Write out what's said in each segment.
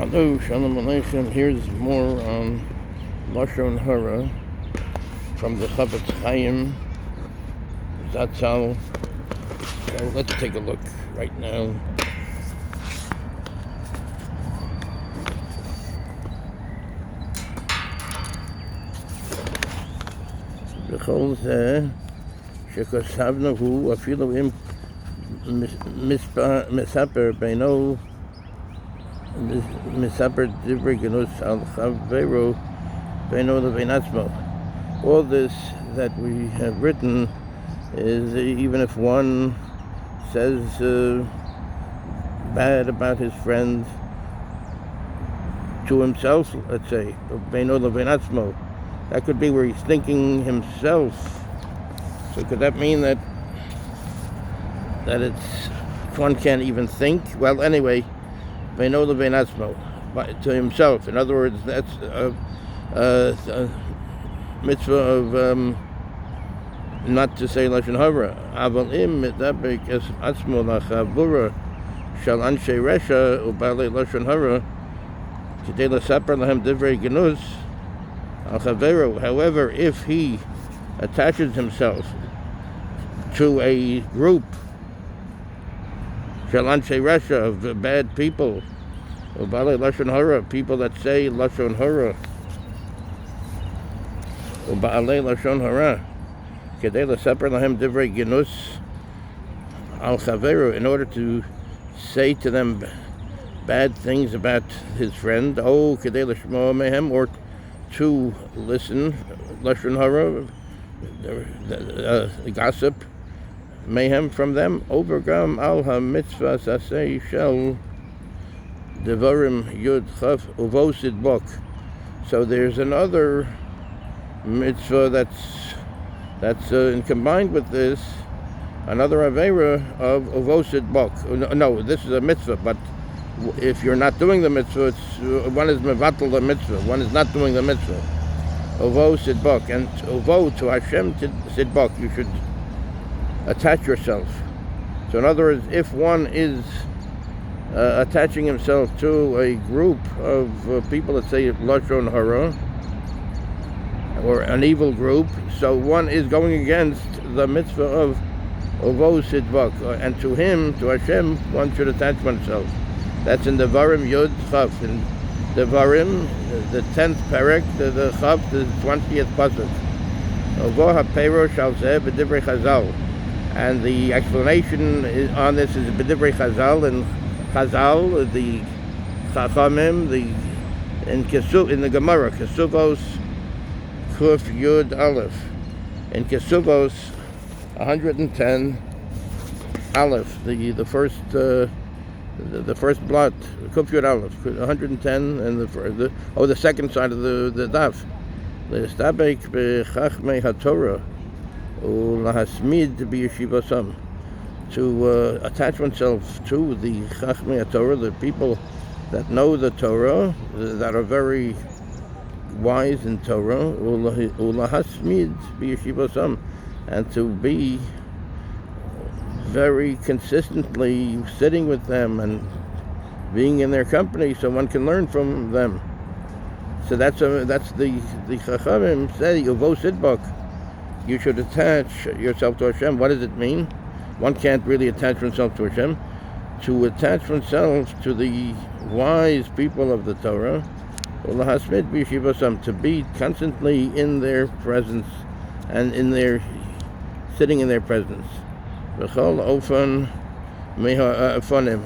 Hello, Shalom Aleichem. Here's more on Lashon Hara from the Chofetz Chaim. That's how. So let's take a look right now. בכל זה שכתבנו הוא אפילו אם מספר בינו מספר דברי גנוז על חברו בינו לבין עצמו. All this that we have written is even if one says bad about his friend to himself, let's say, בינו לבין עצמו, that could be where he's thinking himself. So could that mean that it's one can't even think? Well, anyway, beino levein atzmo, to himself. In other words, that's a mitzvah of not to say Lashon Hara. Aval im mitdabek es atzmo lachavura shel anshe resha ubalei Lashon Hara kidei lasaper lahem divrei genuz al chaveru. However, if he attaches himself to a group shel anshe resha of bad people, ubalei Lashon Hara, people that say Lashon Hara, ubalei Lashon Hara kidei lasaper lahem divrei genuz al chaveru, in order to say to them bad things about his friend, kidei lishmoa mehem, or to listen Lashon Hara, the gossip mayhem from them, overgam al ha-mitzvah sasei shel devarim yud chaf uvo tadbek. So there's another mitzvah that's combined with this, another avera of uvo tadbek. No, this is a mitzvah, but if you're not doing the mitzvah, one is mevatel the mitzvah, one is not doing the mitzvah. Uvo tadbek, and uvo to Hashem tadbek, you should attach yourself. So in other words, if one is attaching himself to a group of people that say Lashon Hara, or an evil group, so one is going against the mitzvah of uvo tadbek, and to him, to Hashem, one should attach oneself. That's in the Devarim Yud Chaf. In the Devarim, the 10th parak, the Chaf, the 20th pasuk. Ovo ha-perosh al zeh b'divrei Chazal. And the explanation on this is b'divrei Chazal, and Chazal, the Chachamim, in the Gemara, Kesuvos Kuf Yud Aleph. In Kesuvos 110 Aleph, the first blot, Kuf Yud Aleph, 110, and the second side of the daf. לתדבק בחכמי הטורה ולהסמיד בישיבתם. To attach oneself to the Chachmei Torah, the people that know the Torah, that are very wise in Torah, ulahasmid b'yeshivatam, and to be very consistently sitting with them and being in their company, so one can learn from them. So that's the Chachamim say, uvo tadbek, you should attach yourself to Hashem. What does it mean? One can't really attach oneself to Hashem. To attach oneself to the wise people of the Torah, to be constantly in their presence and sitting in their presence.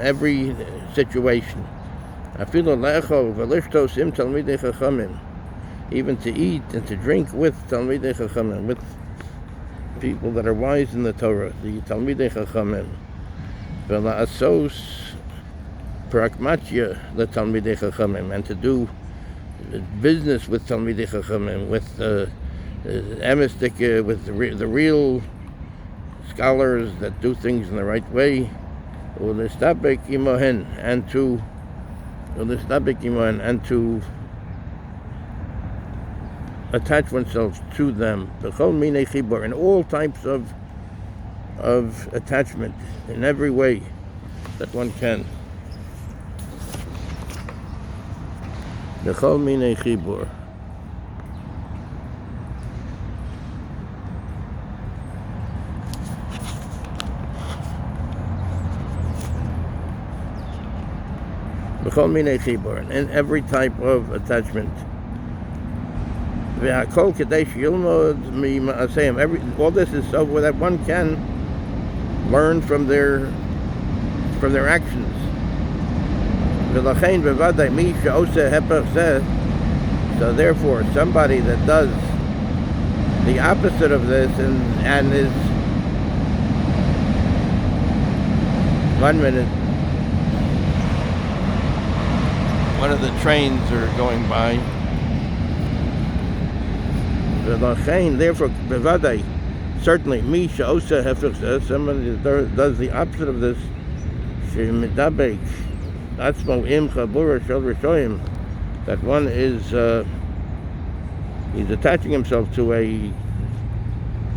Every situation. Even to eat and to drink with talmidei chachamim, with people that are wise in the Torah, the talmidei chachamim. Vela'asos pragmatia letalmidei chachamim, and to do business with talmidei chachamim, with emistik, with the real scholars that do things in the right way. U'letdabek imohen, and to attach oneself to them, in all types of attachment, in every way that one can. B'chol minei chibur. B'chol minei chibur, in every type of attachment. V'hakol kedei sheyilmod mema'asehem. All this is so that one can learn from their actions. V'lachein bevadai mi she'oseh hepech zeh. So therefore, somebody that does the opposite of this and is 1 minute. One of the trains are going by. Therefore, bevadai, certainly, mi she'oseh hepech zeh, somebody that does the opposite of this, she'tedbek atzmo im chabura shel rishoyim, that one is he's attaching himself to a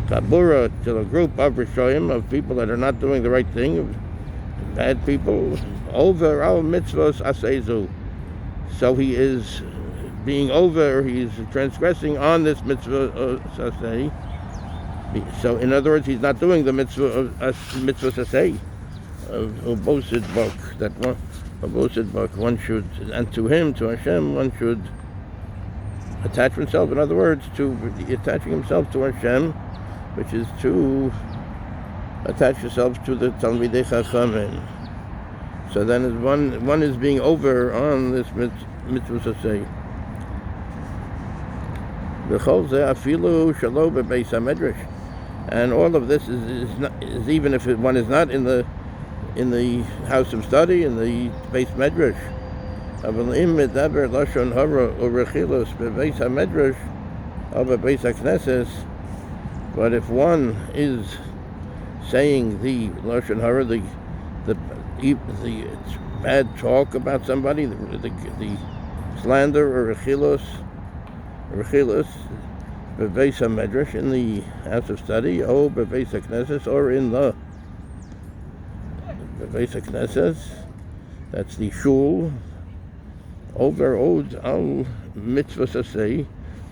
chabura, to a group of rishoyim, of people that are not doing the right thing, of bad people, over al mitzvos aseizu. So he is he's transgressing on this mitzvah asei. So in other words, he's not doing the mitzvah asei of Tadbek, that one of Tadbek, one should, and to him, to Hashem, one should attach himself. In other words, to attaching himself to Hashem, which is to attach yourself to the Talmidei Chachamim. So then one is being over on this mitzvah asei. V'chol zeh afilu shelo bebeis hamedrash, and all of this is even if one is not in the house of study, in the beis medrash. Aval im medaber lashon hara urechilos bebeis hamedrash or bebeis hakneses. But if one is saying the lashon hara, the bad talk about somebody, the slander or rechilos, bebeis hamedrash, in the house of study, or bebeis hakneses, or in the bebeis hakneses, that's the shul, over od al mitzvah asei.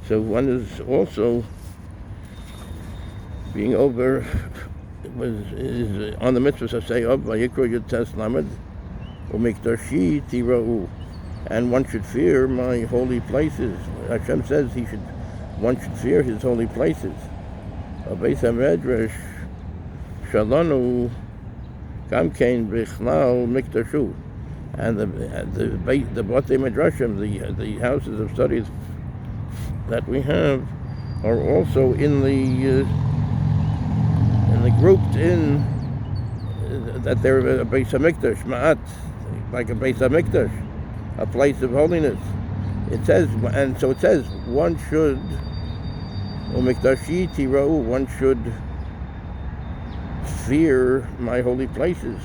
So one is also being over, is on the mitzvah asei of vayikra yud tes lamed umikdashi tirau, and one should fear my holy places. Hashem says one should fear his holy places. Beis hamedrash shalanu kamkein bichlal mikdashu, and the Batei Midrashim, the houses of studies that we have, are also in the grouped in that they're a Beis Hamikdash, ma'at, like a Beis Hamikdash, a place of holiness. It says, and so it says, one should, umikdashi tirau, one should fear my holy places.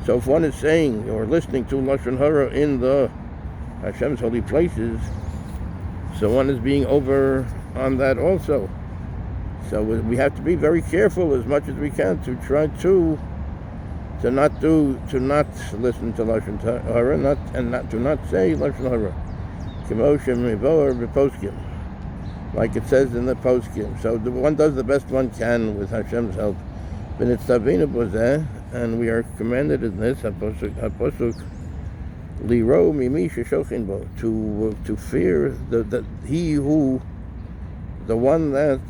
So if one is saying or listening to Lashon Hara in the Hashem's holy places, so one is being over on that also. So we have to be very careful as much as we can to try to not listen to Lashon Hara, to not say Lashon Hara. Like it says in the poskim. So one does the best one can with Hashem's help. And we are commanded in this pasuk liro mimi sheshochin bo, to fear the one that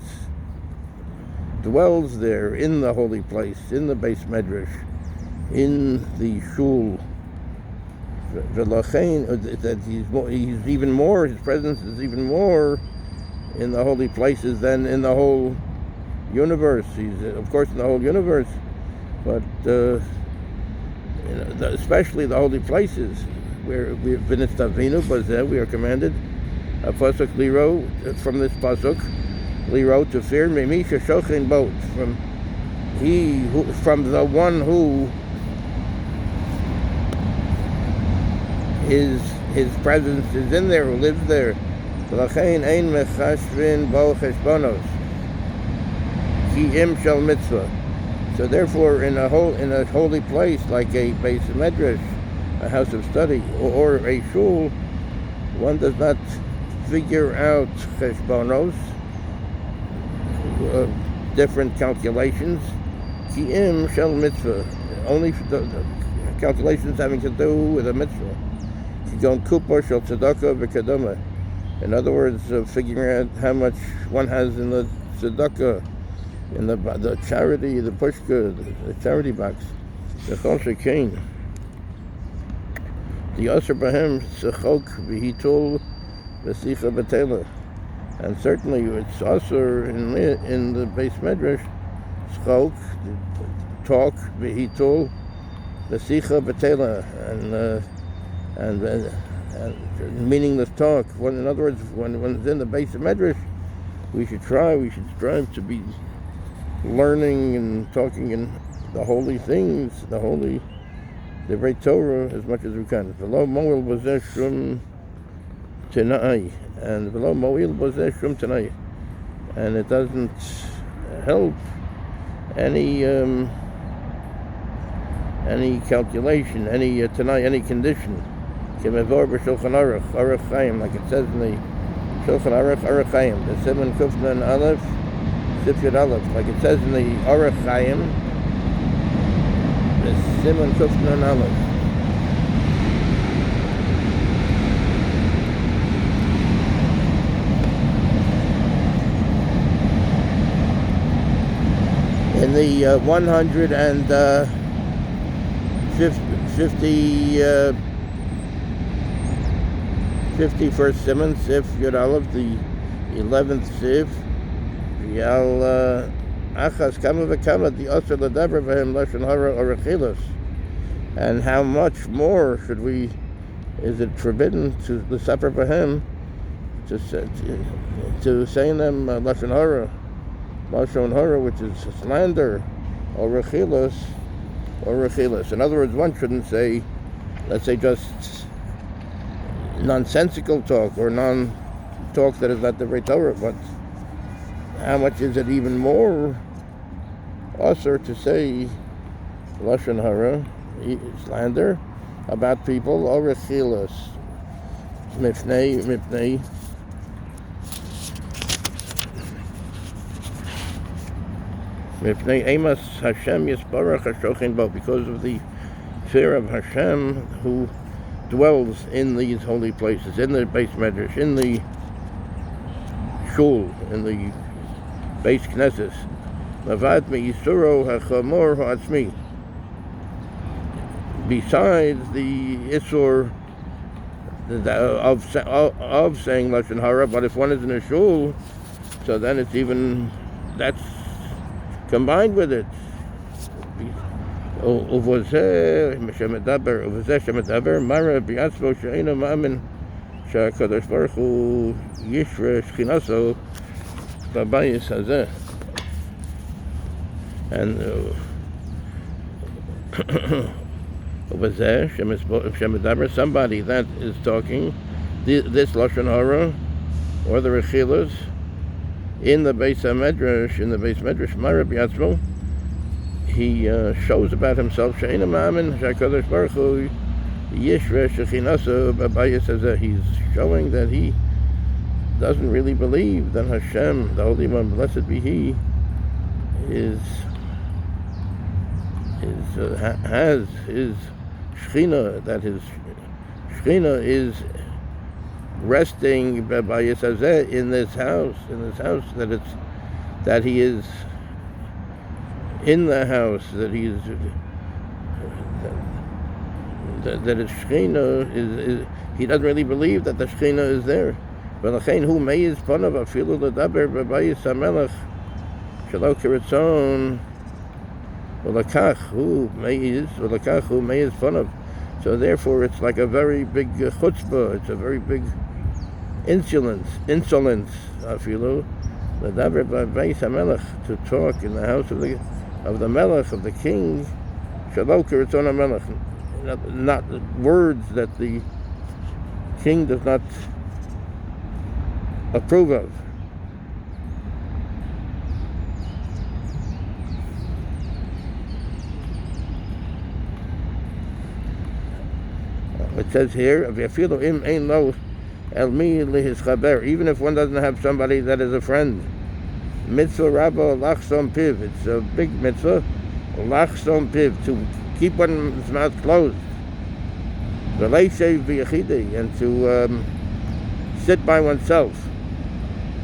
dwells there in the holy place, in the Beis Medrash, in the shul. That he's even more, his presence is even more in the holy places than in the whole universe. He's of course in the whole universe, but especially the holy places where we've been estavinu, but we are commanded a pasuk liro, from this pasuk liro, to fear mimi sheshochin bo, from the one who his presence is in there, who lives there. L'chein ein mechashvin bo cheshbonos ki im shel mitzvah. So therefore, in a holy place like a Beis Medrash, a house of study, or a shul, one does not figure out cheshbonos, different calculations, ki'im shel mitzvah, only the calculations having to do with a mitzvah. Kigon kupo shel tzedakah v'kedama. In other words, figuring out how much one has in the tzedakah, in the charity, the pushka, the charity box. The chol the Asr Bahem Sechok V'Hitul V'Sicha B'Tela, and certainly it's Asr in the base medrash Chok, talk V'Hitul V'Sicha B'Tela, and meaningless talk. In other words, when it's in the base of medrash, we should strive to be learning and talking in the holy things, the great Torah as much as we can. V'lo mo'il b'zeh shum tenai, and v'lo mo'il b'zeh shum tenai, and it doesn't help any calculation, any tenai, any condition. K'mevor b'shulchan aruch Chayim, like it says in the Shulchan Aruch Chayim, the Siman Kufnan Aleph, Sifyat Aleph, like it says in the Aruch Chayim, the Siman Kufnan Aleph. In the 51st Siman, Sif Yud Aleph, the 11th Sif, Yal Achas Kama V'Kama, the Asr L'Daber V'Hem Lashon Hara or Rechilos. And how much more is it forbidden to the Sefer V'Hem to say in them Lashon Hara, which is slander, or Rechilos. In other words, one shouldn't say, let's say, just nonsensical talk or talk that is not the great Torah, but how much is it even more usher to say Lashon Hara, slander, about people, or Rechilos, mipnei, Emas Hashem Yisparach HaShochin Bo, because of the fear of Hashem who dwells in these holy places, in the base medrash, in the shul, in the base knesses. Mavad me'isuro hachamor ha'atzmi. Besides the isur of saying Lashon Hara, but if one is in a shul, so then it's that's combined with it. Uvozeh shemedaber mara bi'atzmo she'eino ma'amin she'akadosh baruch hu yishre shchinaso b'bayis hazeh. And uvozeh shemedaber, somebody that is talking this Lashon Hara or the Rechilos in the base medrash, mara bi'atzmo, he shows about himself, she'eino ma'amin she'akadosh baruch hu yishre shechinaso b'bayis hazeh. He's showing that he doesn't really believe that Hashem, the Holy One, blessed be He, has his Shechina, that his Shechina is resting by Yisazeh in this house, that he is in the house, that his Shechina is, he doesn't really believe that the Shechina is there. V'lachein hu meiz panav afilu l'daber b'bayis hamelech shelo k'ratzon v'lakach hu meiz panav. So therefore it's like a very big chutzpah, it's a very big insolence afilu l'daber b'bayis hamelech, to talk in the house of the melech, of the king, shelo k'ratzon hamelech, not words that the king does not approve of. It says here, "V'afilu im ein lo El mi lihischaber, even if one doesn't have somebody that is a friend. Mitzvah rabba lachsom piv, it's a big mitzvah, lachsom piv, to keep one's mouth closed. V'leishev b'yachidei, and to sit by oneself.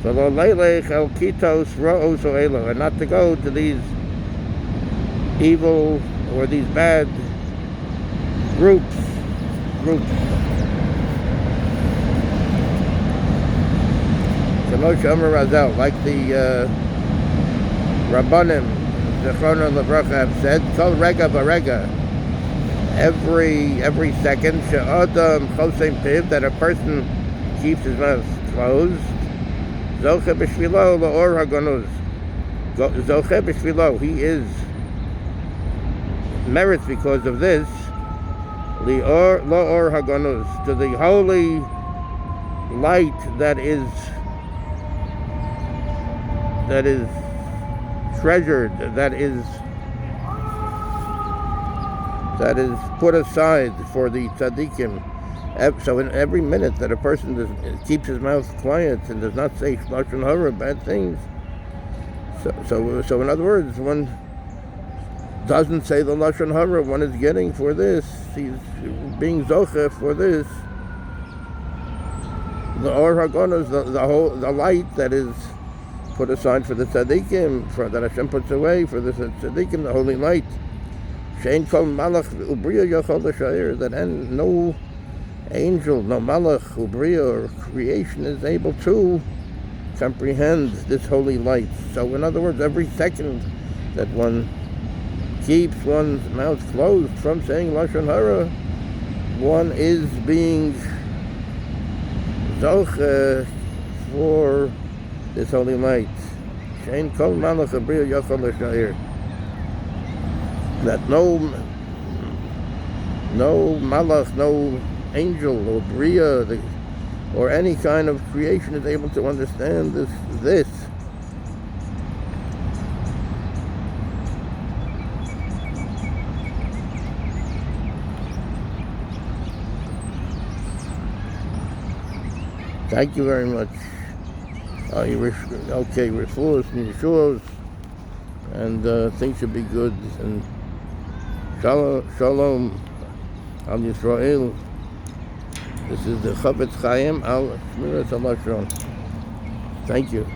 V'lo leilech el kitos ra'os o'elo, and not to go to these evil or these bad groups. Like the Rabbanim, Zechrono Levracha, have said, Kol rega v'rega, every second, she'adam chosem piv, that a person keeps his mouth closed, zoche b'shvilo la'or hagonuz, zoche b'shvilo, he is merits because of this, li'or la'or hagonuz, to the holy light that is treasured, that is put aside for the tzaddikim. So in every minute that a person keeps his mouth quiet and does not say In Lashon Hara, bad things. So in other words, one doesn't say the Lashon Hara, one is getting for this. He's being zoche for this. The or hagonos, the light that is put aside for the tzaddikim, that Hashem puts away for the tzaddikim, the holy light. Shein kol malach ubriya yachol l'shair, that no angel, no malach ubriya or creation is able to comprehend this holy light. So in other words, every second that one keeps one's mouth closed from saying Lashon Hara, one is being zoche for this holy light. Shein kol malach ubriya yachol l'shair, that no malach, no angel or bria or any kind of creation is able to understand this. Thank you very much. We're full of Yeshua's, and things should be good. And Shalom al Yisrael. This is the Chofetz Chaim al Shmiras al Lashon. Thank you.